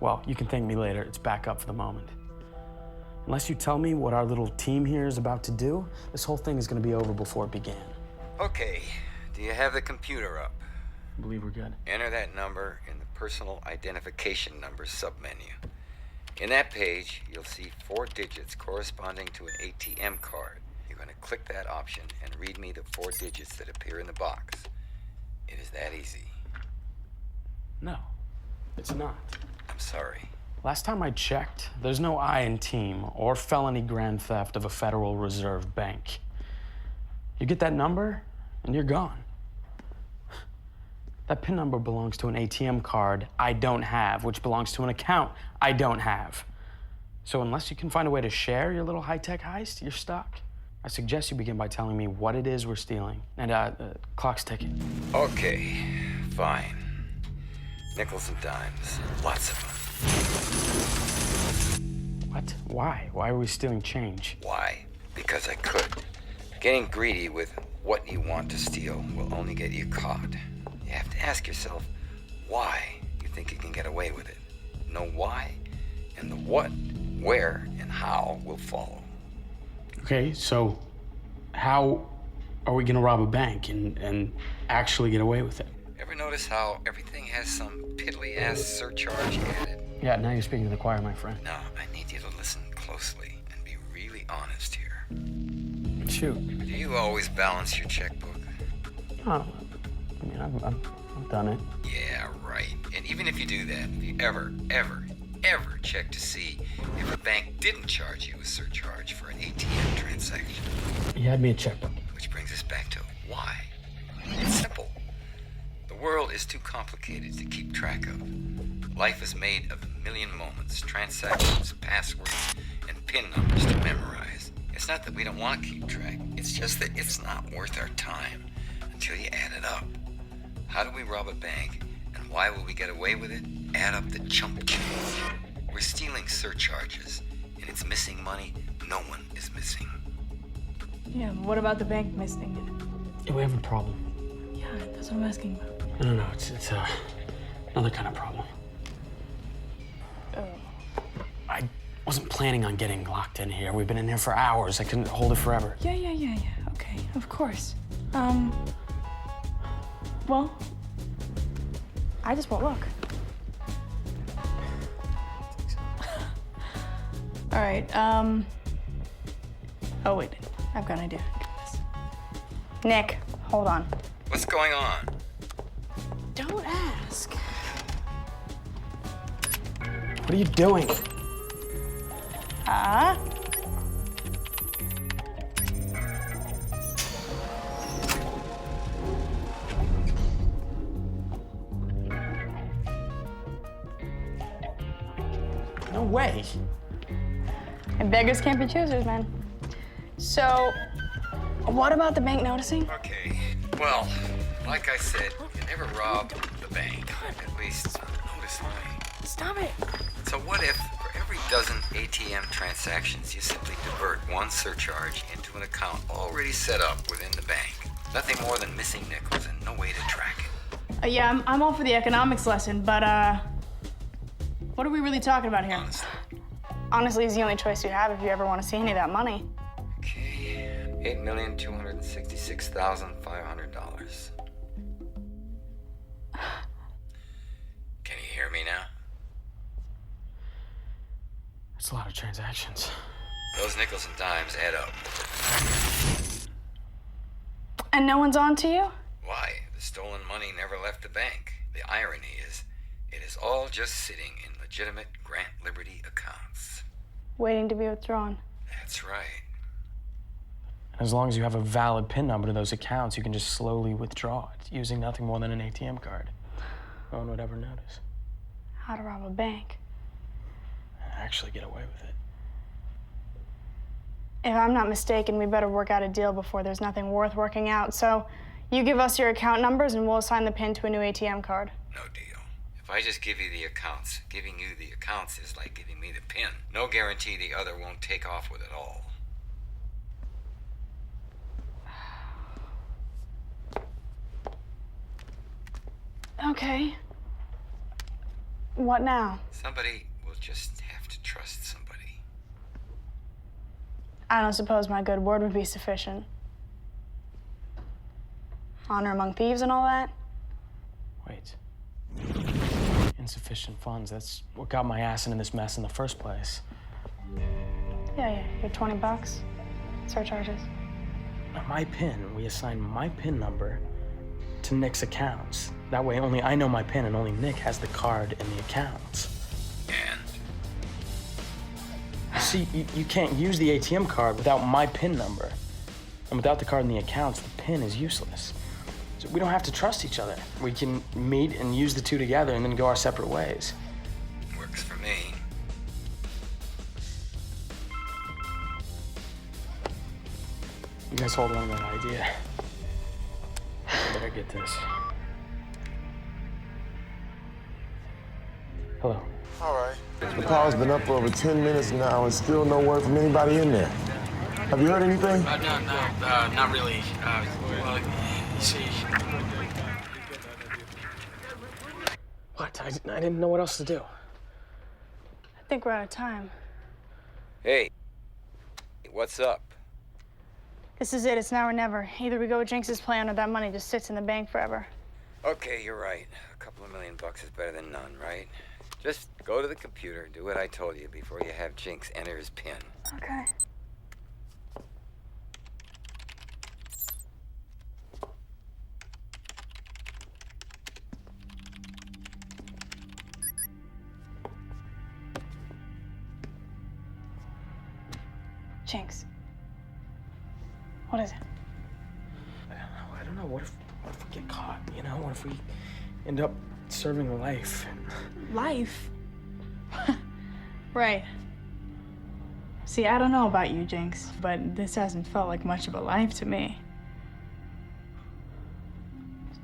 Well, you can thank me later. It's back up for the moment. Unless you tell me what our little team here is about to do, this whole thing is going to be over before it began. Okay, do you have the computer up? I believe we're good. Enter that number in the personal identification number submenu. In that page, you'll see 4 digits corresponding to an ATM card. You're going to click that option and read me the 4 digits that appear in the box. It is that easy. No, it's not. I'm sorry. Last time I checked, there's no I in team or felony grand theft of a Federal Reserve Bank. You get that number, and you're gone. That PIN number belongs to an ATM card I don't have, which belongs to an account I don't have. So unless you can find a way to share your little high-tech heist, you're stuck. I suggest you begin by telling me what it is we're stealing. And, clock's ticking. Okay, fine. Nickels and dimes, lots of them. What? Why? Why are we stealing change? Why? Because I could. Getting greedy with what you want to steal will only get you caught. You have to ask yourself why you think you can get away with it. Know why, and the what, where, and how will follow. Okay, so how are we gonna rob a bank and actually get away with it? Ever notice how everything has some piddly-ass surcharge added? Yeah, now you're speaking to the choir, my friend. Now, I need you to listen closely and be really honest here. Shoot. Do you always balance your checkbook? Oh, I mean, I've done it. Yeah, right. And even if you do that, if you ever check to see if a bank didn't charge you a surcharge for an ATM transaction? You had me a checkbook. Which brings us back to why. It's simple. The world is too complicated to keep track of. Life is made of a million moments, transactions, passwords, and PIN numbers to memorize. It's not that we don't want to keep track. It's just that it's not worth our time until you add it up. How do we rob a bank, and why will we get away with it? Add up the chump change. We're stealing surcharges, and it's missing money no one is missing. Yeah, what about the bank missing it? We have a problem. Yeah, that's what I'm asking about. No, it's another kind of problem. Oh. I wasn't planning on getting locked in here. We've been in here for hours. I couldn't hold it forever. Yeah. Okay, of course. Well, I just won't look. All right, oh, wait. I've got an idea. Nick, hold on. What's going on? Don't ask. What are you doing? No way. And beggars can't be choosers, man. So, what about the bank noticing? Okay, well, like I said, you never rob the bank. At least, noticeably. Stop it. So what if, for every dozen ATM transactions, you simply divert one surcharge into an account already set up within the bank? Nothing more than missing nickels and no way to track it. Yeah, I'm all for the economics lesson, but, what are we really talking about here? Honestly, it's the only choice you have if you ever want to see any of that money. Okay, $8,266,500. Can you hear me now? That's a lot of transactions. Those nickels and dimes add up. And no one's on to you? Why? The stolen money never left the bank. The irony is, it is all just sitting in legitimate Grant Liberty accounts. Waiting to be withdrawn. That's right. As long as you have a valid PIN number to those accounts, you can just slowly withdraw it using nothing more than an ATM card. No one would ever notice. How to rob a bank. And actually get away with it. If I'm not mistaken, we better work out a deal before there's nothing worth working out. So you give us your account numbers and we'll assign the PIN to a new ATM card. No deal. If I just give you the accounts, giving you the accounts is like giving me the PIN. No guarantee the other won't take off with it all. Okay. What now? Somebody will just have to trust somebody. I don't suppose my good word would be sufficient. Honor among thieves and all that? Wait. Insufficient funds. That's what got my ass into this mess in the first place. Yeah, your $20. Surcharges. Now, my PIN, we assign my PIN number to Nick's accounts. That way only I know my PIN and only Nick has the card and the accounts. And? See, you can't use the ATM card without my PIN number. And without the card and the accounts, the PIN is useless. So we don't have to trust each other. We can meet and use the two together and then go our separate ways. Works for me. You guys hold on to that idea. I better get this. Hello. All right. The call's been up for over 10 minutes now and still no word from anybody in there. Have you heard anything? No, not really. Well, you see... What? I didn't know what else to do. I think we're out of time. Hey, what's up? This is it. It's now or never. Either we go with Jinx's plan or that money just sits in the bank forever. Okay, you're right. A couple of $1 million is better than none, right? Just go to the computer, do what I told you before you have Jinx enter his PIN. Okay. Jinx. What is it? I don't know. What if we get caught, you know? What if we end up serving life? Life? Right. See, I don't know about you, Jinx, but this hasn't felt like much of a life to me.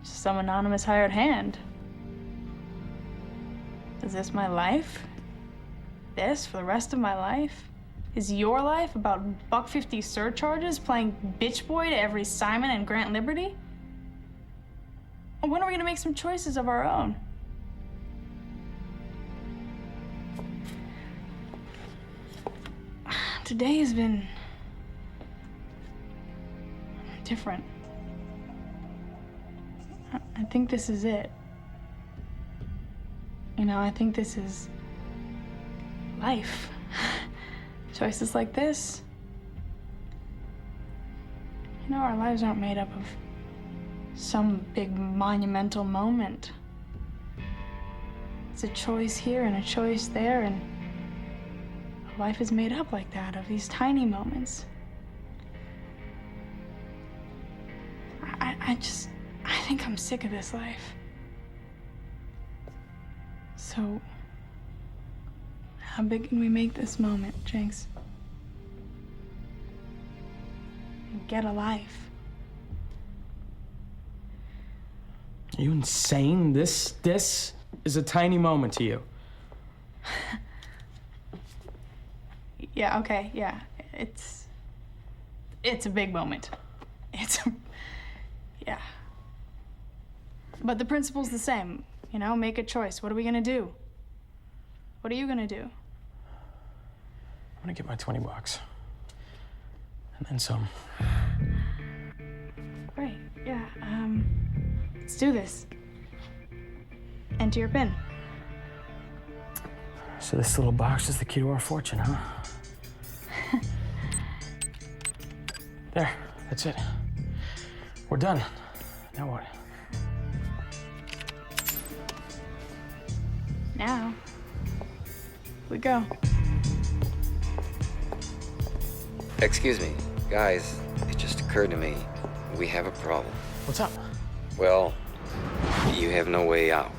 Just some anonymous hired hand. Is this my life? This for the rest of my life? Is your life about $1.50 surcharges, playing bitch boy to every Simon and Grant Liberty? Or when are we gonna make some choices of our own? Today has been different. I think this is it. You know, I think this is life. Choices like this. You know, our lives aren't made up of some big monumental moment. It's a choice here and a choice there, and life is made up like that, of these tiny moments. I think I'm sick of this life. So, how big can we make this moment, Jinx? Get a life. Are you insane? This is a tiny moment to you. Yeah, okay, yeah. It's a big moment. Yeah. But the principle's the same, you know, make a choice. What are we gonna do? What are you gonna do? I'm gonna get my $20. And then some. Great, yeah, let's do this. Enter your PIN. So this little box is the key to our fortune, huh? There, that's it. We're done. Now what? Now, we go. Excuse me, guys, it just occurred to me. We have a problem. What's up? Well, you have no way out.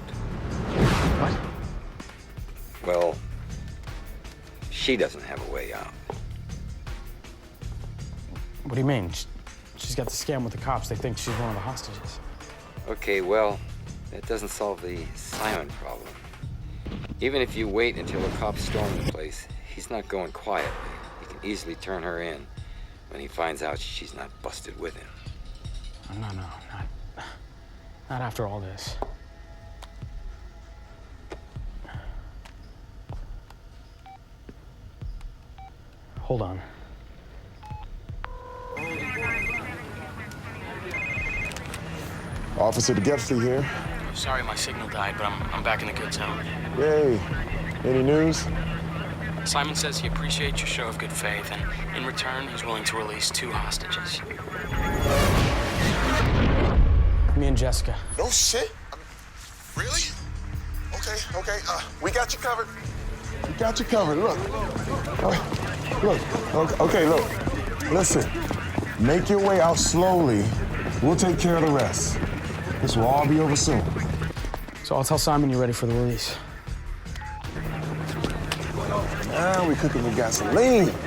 What? Well, she doesn't have a way out. What do you mean? She's got the scam with the cops. They think she's one of the hostages. Okay, well, that doesn't solve the Simon problem. Even if you wait until the cops storm the place, he's not going quietly. He can easily turn her in when he finds out she's not busted with him. No, not after all this. Hold on. Officer DeGepsy here. Sorry my signal died, but I'm back in the good zone. Yay. Any news? Simon says he appreciates your show of good faith, and in return, he's willing to release 2 hostages. Me and Jessica. No shit. Really? Okay. We got you covered. We got you covered. Look. Okay, look. Listen. Make your way out slowly. We'll take care of the rest. This will all be over soon. So I'll tell Simon you're ready for the release. Now we cooking with gasoline. Do you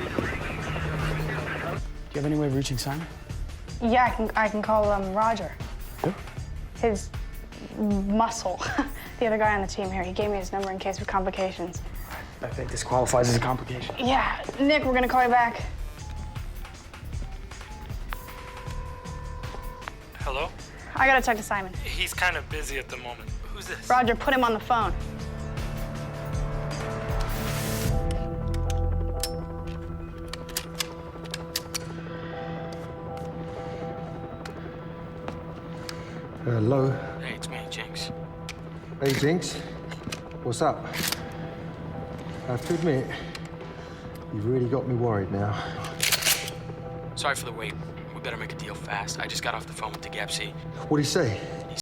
have any way of reaching Simon? Yeah, I can call Roger. Who? His muscle. The other guy on the team here. He gave me his number in case of complications. I think this qualifies as a complication. Yeah, Nick, we're gonna call you back. Hello? I gotta talk to Simon. He's kind of busy at the moment. Who's this? Roger, put him on the phone. Hello. Hey, it's me, Jinx. Hey, Jinx. What's up? I have to admit, you've really got me worried now. Sorry for the wait. We better make a deal fast. I just got off the phone with DeGepsy. What'd he say?